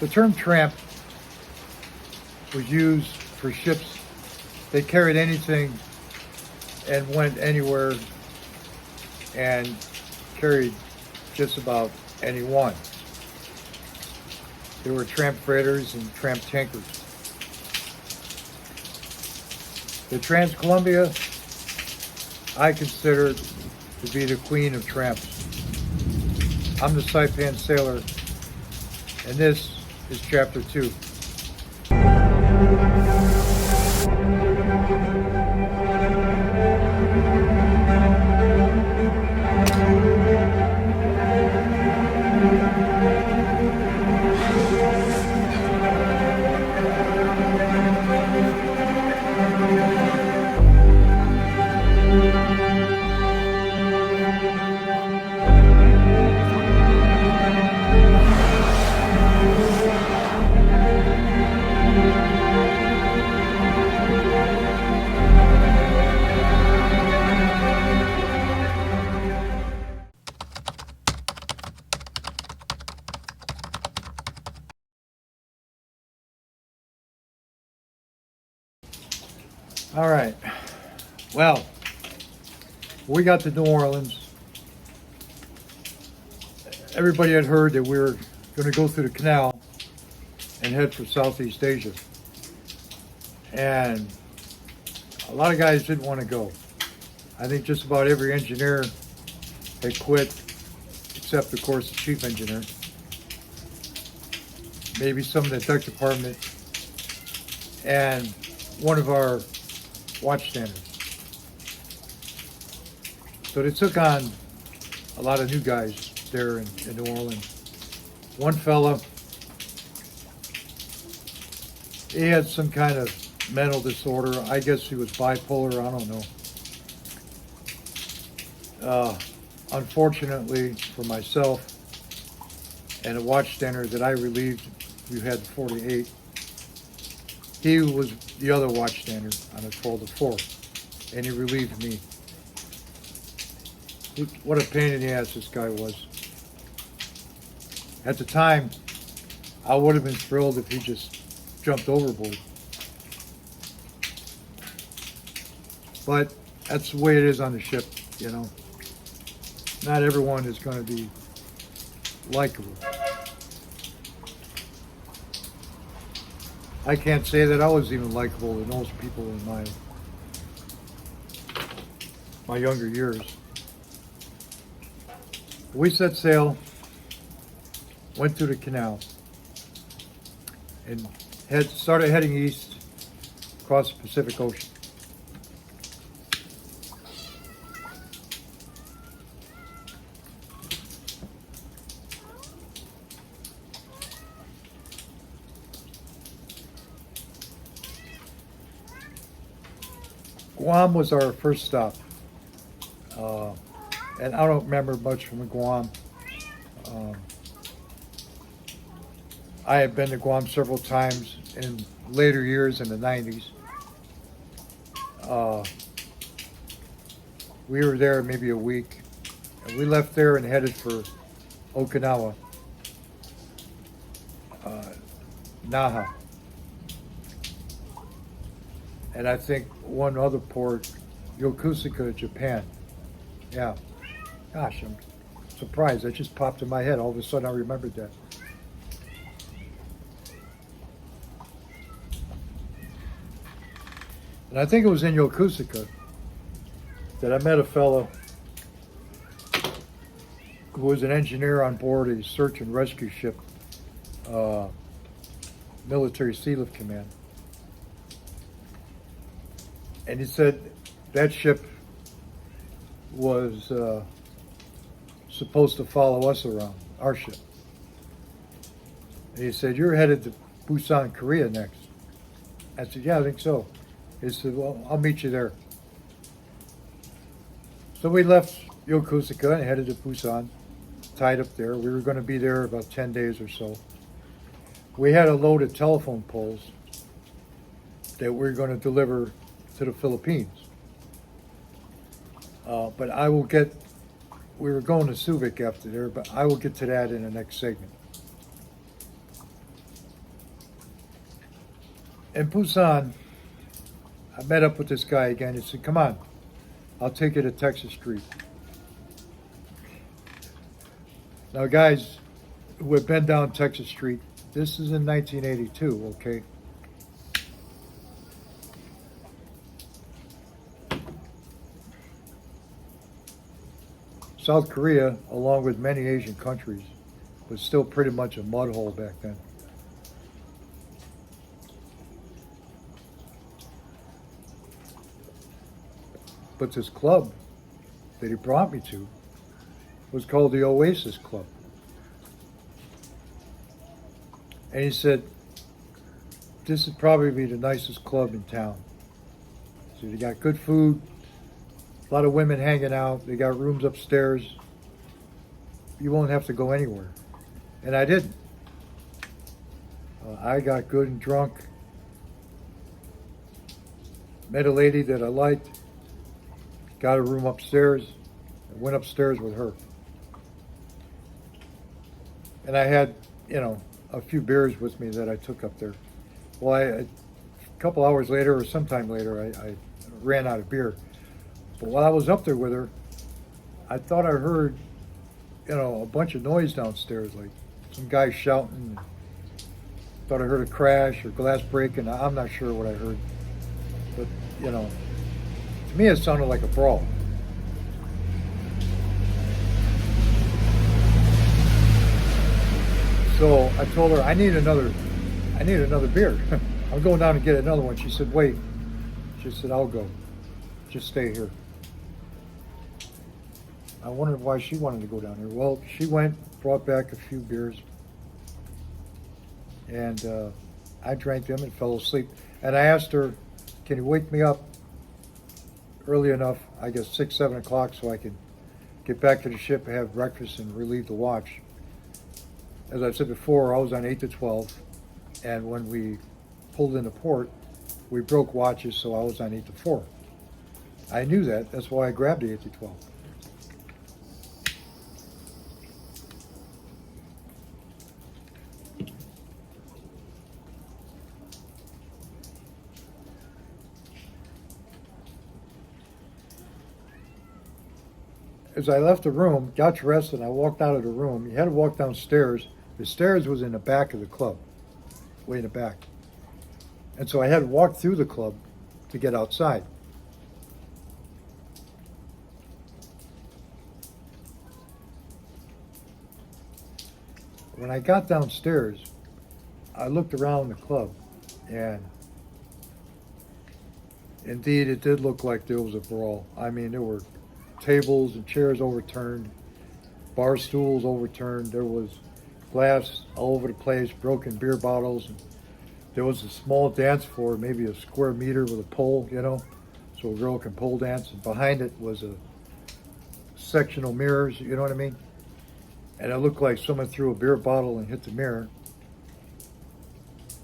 The term tramp was used for ships. They carried anything and went anywhere and carried just about anyone. There were tramp freighters and tramp tankers. The Trans-Columbia, I consider to be the queen of tramps. I'm the Saipan sailor, and this is chapter 2. All right. Well, we got to New Orleans. Everybody had heard that we were going to go through the canal and head for Southeast Asia. And a lot of guys didn't want to go. I think just about every engineer had quit, except, of course, the chief engineer. Maybe some of the deck department. And one of our watchstanders. So they took on a lot of new guys there in New Orleans. One fella, he had some kind of mental disorder. I guess he was bipolar, I don't know. Unfortunately for myself and a watchstander that I relieved, who had 48, he was the other watchstander on a 12 to 4, and he relieved me. What a pain in the ass this guy was. At the time, I would have been thrilled if he just jumped overboard. But that's the way it is on the ship, you know. Not everyone is going to be likable. I can't say that I was even likable to most people in my younger years. We set sail, went through the canal, and started heading east across the Pacific Ocean. Guam was our first stop, and I don't remember much from Guam. I had been to Guam several times in later years in the 90s. We were there maybe a week, and we left there and headed for Okinawa, Naha. And I think one other port, Yokosuka, Japan. Yeah. Gosh, I'm surprised. That just popped in my head. All of a sudden I remembered that. And I think it was in Yokosuka that I met a fellow who was an engineer on board a search and rescue ship, Military Sea Lift Command. And he said that ship was supposed to follow us around, our ship. And he said, "You're headed to Busan, Korea next." I said, "Yeah, I think so." He said, "Well, I'll meet you there." So we left Yokosuka and headed to Busan, tied up there. We were going to be there about 10 days or so. We had a load of telephone poles that we were going to deliver to the Philippines. But we were going to Subic after there, but I will get to that in the next segment. In Busan, I met up with this guy again. He said, "Come on, I'll take you to Texas Street." Now, guys who have been down Texas Street, this is in 1982, okay? South Korea, along with many Asian countries, was still pretty much a mud hole back then. But this club that he brought me to was called the Oasis Club. And he said, this would probably be the nicest club in town. So they got good food, a lot of women hanging out, they got rooms upstairs. You won't have to go anywhere. And I didn't. I got good and drunk. Met a lady that I liked. Got a room upstairs. I went upstairs with her. And I had, a few beers with me that I took up there. Well, a couple hours later or sometime later, I ran out of beer. But while I was up there with her, I thought I heard, a bunch of noise downstairs, like some guy shouting. Thought I heard a crash or glass breaking. I'm not sure what I heard. But, to me it sounded like a brawl. So I told her, I need another beer. I'm going down to get another one. She said, wait. She said, I'll go. Just stay here. I wondered why she wanted to go down here. Well, she went, brought back a few beers, and I drank them and fell asleep. And I asked her, can you wake me up early enough, I guess 6, 7 o'clock, so I can get back to the ship and have breakfast and relieve the watch. As I said before, I was on 8 to 12, and when we pulled into port, we broke watches, so I was on 8 to 4. I knew that. That's why I grabbed the 8 to 12. As I left the room, got dressed, and I walked out of the room, you had to walk downstairs. The stairs was in the back of the club, way in the back. And so I had to walk through the club to get outside. When I got downstairs, I looked around the club, and indeed it did look like there was a brawl. I mean, there were tables and chairs overturned, bar stools overturned. There was glass all over the place, broken beer bottles. And there was a small dance floor, maybe a square meter with a pole, so a girl can pole dance. And behind it was a sectional mirrors, you know what I mean? And it looked like someone threw a beer bottle and hit the mirror.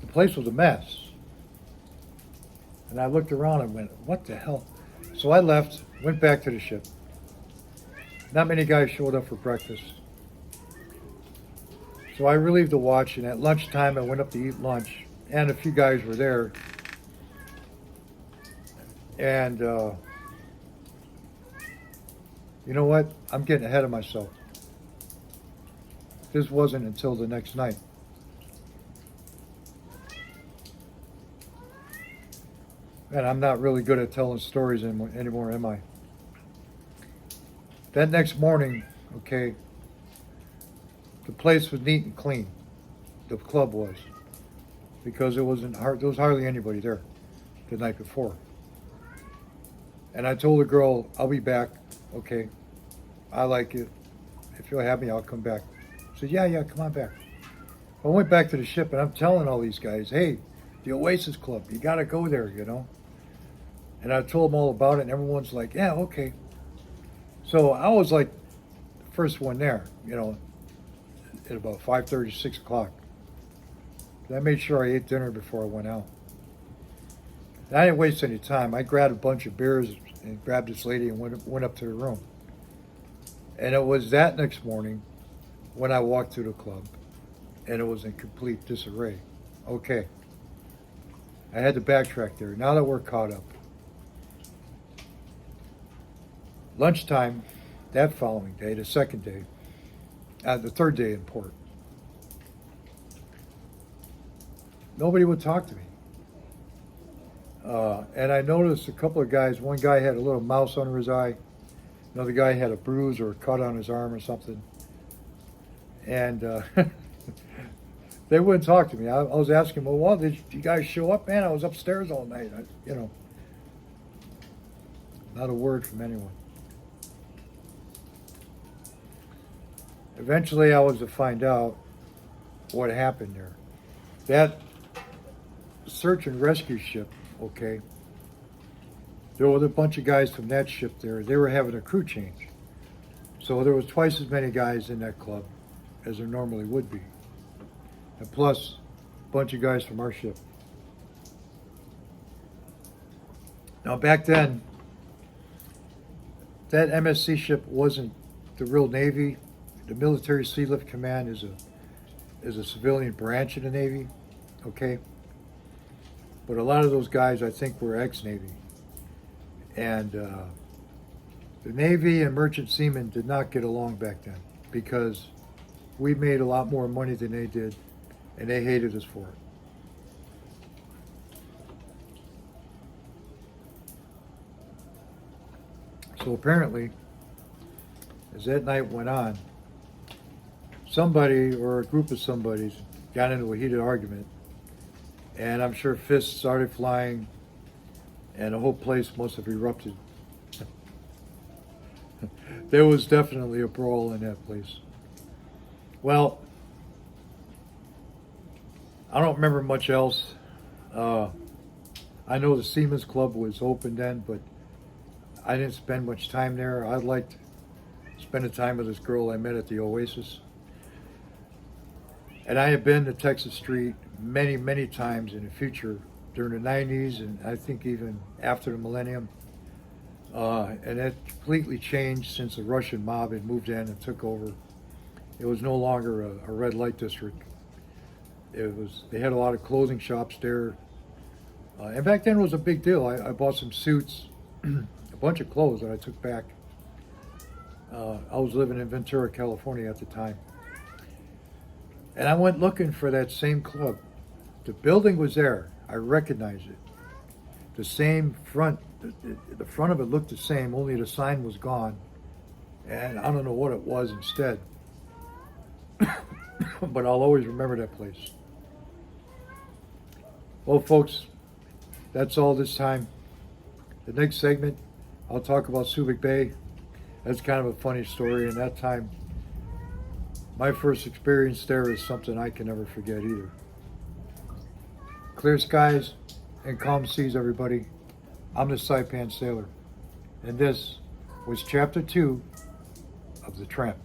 The place was a mess. And I looked around and went, what the hell? So I left, went back to the ship. Not many guys showed up for breakfast. So I relieved the watch, and at lunchtime I went up to eat lunch, and a few guys were there. And you know what? I'm getting ahead of myself. This wasn't until the next night. And I'm not really good at telling stories anymore, am I? That next morning, okay, the place was neat and clean. The club was. Because there was hardly anybody there the night before. And I told the girl, I'll be back, okay? I like it. If you'll have me, I'll come back. She said, yeah, come on back. I went back to the ship, and I'm telling all these guys, hey, the Oasis Club, you got to go there, And I told them all about it, and everyone's like, yeah, okay. So I was like the first one there, at about 5:30, 6 o'clock. I made sure I ate dinner before I went out. And I didn't waste any time. I grabbed a bunch of beers and grabbed this lady and went up to the room. And it was that next morning when I walked through the club, and it was in complete disarray. Okay. I had to backtrack there. Now that we're caught up. Lunchtime, that following day, the second day, the third day in port, nobody would talk to me. And I noticed a couple of guys, one guy had a little mouse under his eye, another guy had a bruise or a cut on his arm or something. And they wouldn't talk to me. I was asking, well, did you guys show up? Man, I was upstairs all night. Not a word from anyone. Eventually, I was to find out what happened there. That search and rescue ship, okay, there were a bunch of guys from that ship there. They were having a crew change. So there was twice as many guys in that club as there normally would be. And plus, a bunch of guys from our ship. Now, back then, that MSC ship wasn't the real Navy. The Military Sea Lift Command is a civilian branch of the Navy, okay? But a lot of those guys, I think, were ex-Navy. And the Navy and merchant seamen did not get along back then because we made a lot more money than they did, and they hated us for it. So apparently, as that night went on, somebody or a group of somebodies got into a heated argument, and I'm sure fists started flying, and the whole place must have erupted. There was definitely a brawl in that place. Well, I don't remember much else. I know the Seamen's Club was open then, but I didn't spend much time there. I'd like to spend the time with this girl I met at the Oasis. And I have been to Texas Street many, many times in the future during the 90s and I think even after the millennium. And that completely changed since the Russian mob had moved in and took over. It was no longer a red light district. They had a lot of clothing shops there. And back then it was a big deal. I bought some suits, a bunch of clothes that I took back. I was living in Ventura, California at the time. And I went looking for that same club. The building was there. I recognized it. The same front, the front of it looked the same, only the sign was gone. And I don't know what it was instead. But I'll always remember that place. Well, folks, that's all this time. The next segment, I'll talk about Subic Bay. That's kind of a funny story. And that time, my first experience there is something I can never forget either. Clear skies and calm seas, everybody. I'm the Saipan Sailor. And this was Chapter 2 of the Tramp.